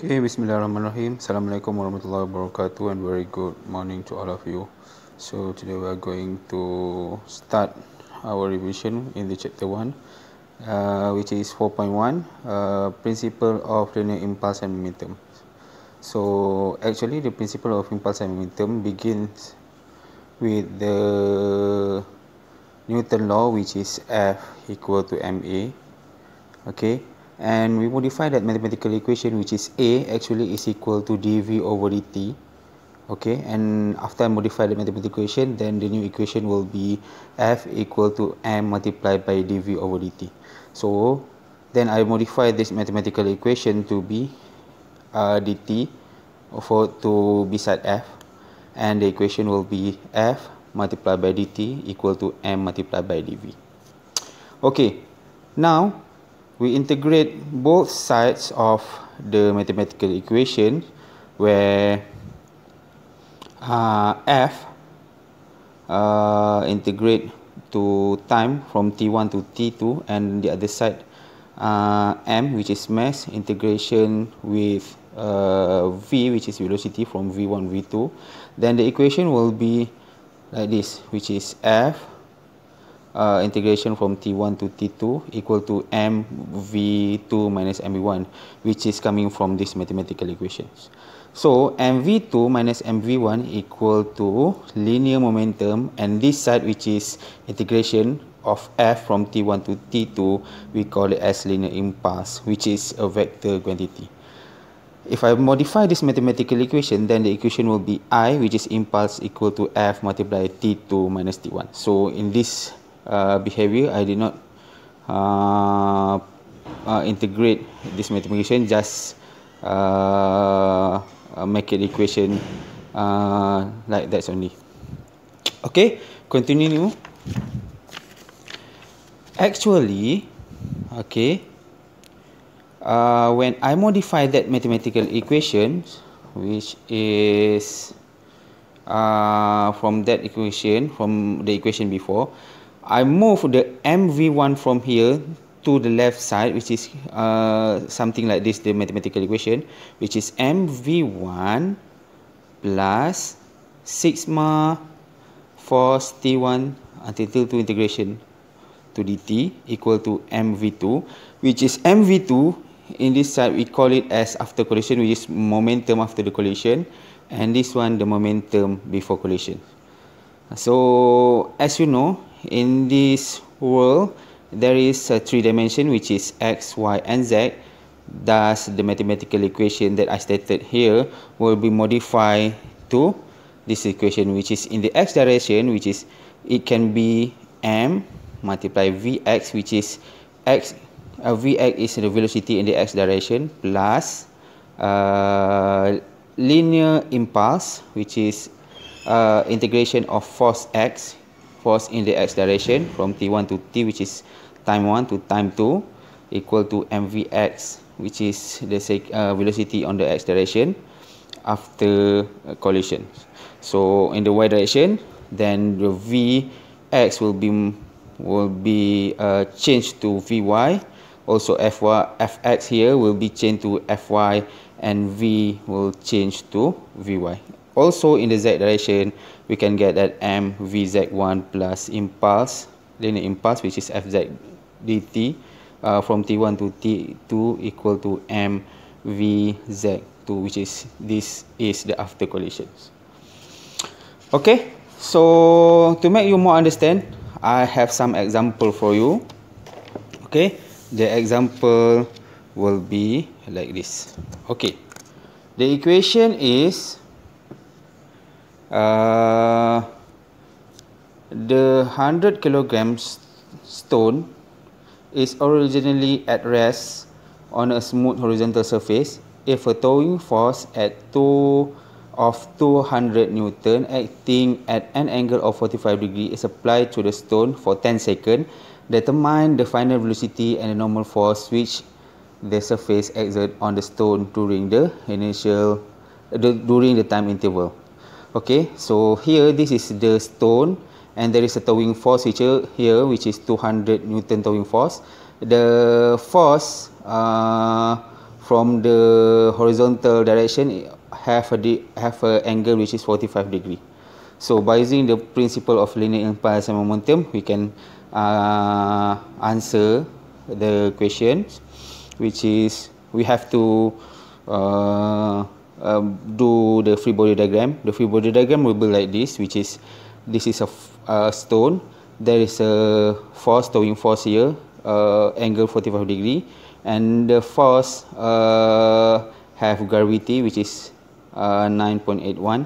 Okay, Bismillahirrahmanirrahim. Assalamualaikum warahmatullahi wabarakatuh, and very good morning to all of you. So today we are going to start our revision in the chapter 1, which is 4.1, principle of linear impulse and momentum. So actually the principle of impulse and momentum begins with the Newton law, which is F equal to ma. Okay, and we modify that mathematical equation, which is A actually is equal to dv over dt. Okay, and after I modify the mathematical equation, then the new equation will be F equal to m multiplied by dv over dt. So then I modify this mathematical equation to be dt to beside F, and the equation will be F multiplied by dt equal to m multiplied by dv. Okay, now we integrate both sides of the mathematical equation, where F integrate to time from t1 to t2, and the other side m, which is mass, integration with v, which is velocity, from v1 v2. Then the equation will be like this, which is F integration from t1 to t2 equal to mv2 minus mv1, which is coming from this mathematical equations. So mv2 minus mv1 equal to linear momentum, and this side, which is integration of F from t1 to t2, we call it as linear impulse, which is a vector quantity. If I modify this mathematical equation, then the equation will be I, which is impulse, equal to F multiplied t2 minus t1. So in this behavior, I did not integrate this mathematician, just make an equation like that only. Okay, continue. Actually, okay, when I modify that mathematical equation, which is from that equation, from the equation before, I move the mv1 from here to the left side, which is something like this, the mathematical equation, which is mv1 plus sigma force t1 until t2 integration to dt equal to mv2, which is mv2 in this side we call it as after collision, which is momentum after the collision, and this one the momentum before collision. So as you know, in this world there is a 3 dimension, which is x, y and z. Thus the mathematical equation that I stated here will be modified to this equation, which is in the x direction, which is it can be m multiply vx, which is x, vx is the velocity in the x direction, plus linear impulse, which is integration of force x, force in the x direction from t1 to t, which is time 1 to time 2, equal to mvx, which is the velocity on the x direction after collision. So in the y direction, then the vx will be changed to vy. Also fx here will be changed to fy, and v will change to vy. Also in the z direction, we can get that mvz1 plus impulse, linear impulse, which is fz dt from t1 to t2 equal to mvz2, which is this is the after collisions. Okay, so to make you more understand, I have some example for you. Okay, the example will be like this. Okay, the equation is the 100 kilograms stone is originally at rest on a smooth horizontal surface if a towing force at 200 Newton acting at an angle of 45 degrees is applied to the stone for 10 seconds. Determine the final velocity and the normal force which the surface exert on the stone during the time interval. Okay, so here this is the stone, and there is a towing force here, which is 200 Newton towing force. The force from the horizontal direction have a angle which is 45 degree. So by using the principle of linear impulse and momentum, we can answer the question, which is we have to do the free body diagram. The free body diagram will be like this, which is a stone. There is a towing force here, angle 45 degree, and the force have gravity, which is 9.81.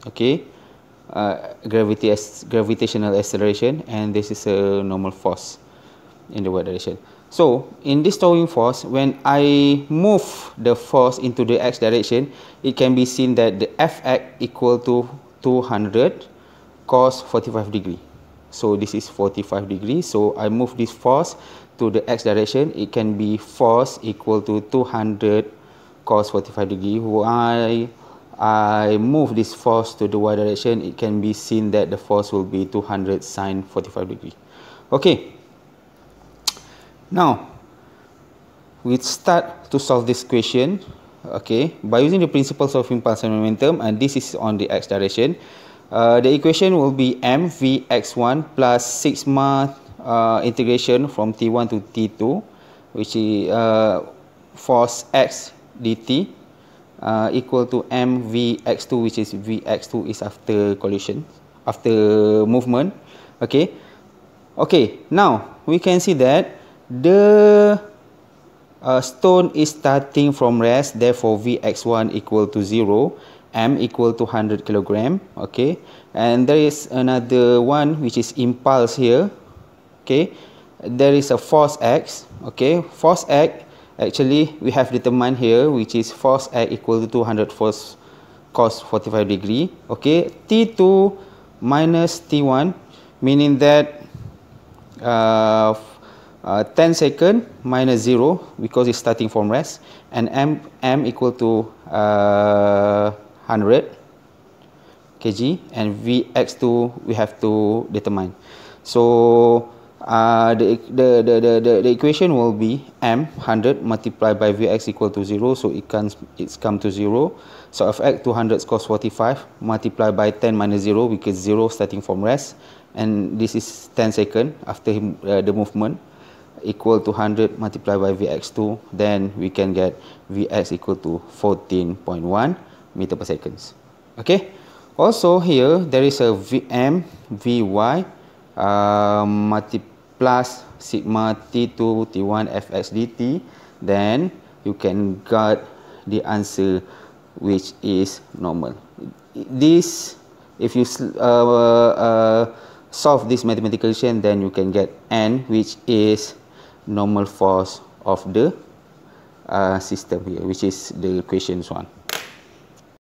Okay, gravitational acceleration, and this is a normal force in the y direction. So in this towing force, when I move the force into the x direction, it can be seen that the Fx equal to 200 cos 45 degree. So this is 45 degrees. So I move this force to the x direction, it can be force equal to 200 cos 45 degree. While I move this force to the y direction, it can be seen that the force will be 200 sin 45 degree. Okay. Now, we start to solve this question, okay, by using the principles of impulse and momentum, and this is on the x direction. The equation will be mvx1 plus sigma integration from t1 to t2, which is force x dt equal to mvx2, which is vx2 is after collision, after movement. Okay. Okay, now we can see that the stone is starting from rest, therefore Vx1 equal to 0, m equal to 100 kilogram. Okay, and there is another one which is impulse here. Okay, there is a force x. Okay, force x actually we have determined here, which is force x equal to 200 force cos 45 degree. Okay, t2 minus t1, meaning that 10 second minus 0 because it's starting from rest, and m equal to 100 kg, and Vx2 we have to determine. So the equation will be m 100 multiplied by Vx equal to 0, so it's come to 0. So Fx 200 cos 45 multiplied by 10 minus 0, because 0 starting from rest, and this is 10 second after the movement, equal to 100 multiplied by Vx2, then we can get Vx equal to 14.1 meter per seconds. Okay. Also here there is a Vm Vy plus sigma t2 t1 fx dt, then you can get the answer, which is normal. This, if you solve this mathematical equation, then you can get n, which is normal force of the system here, which is the equation 1.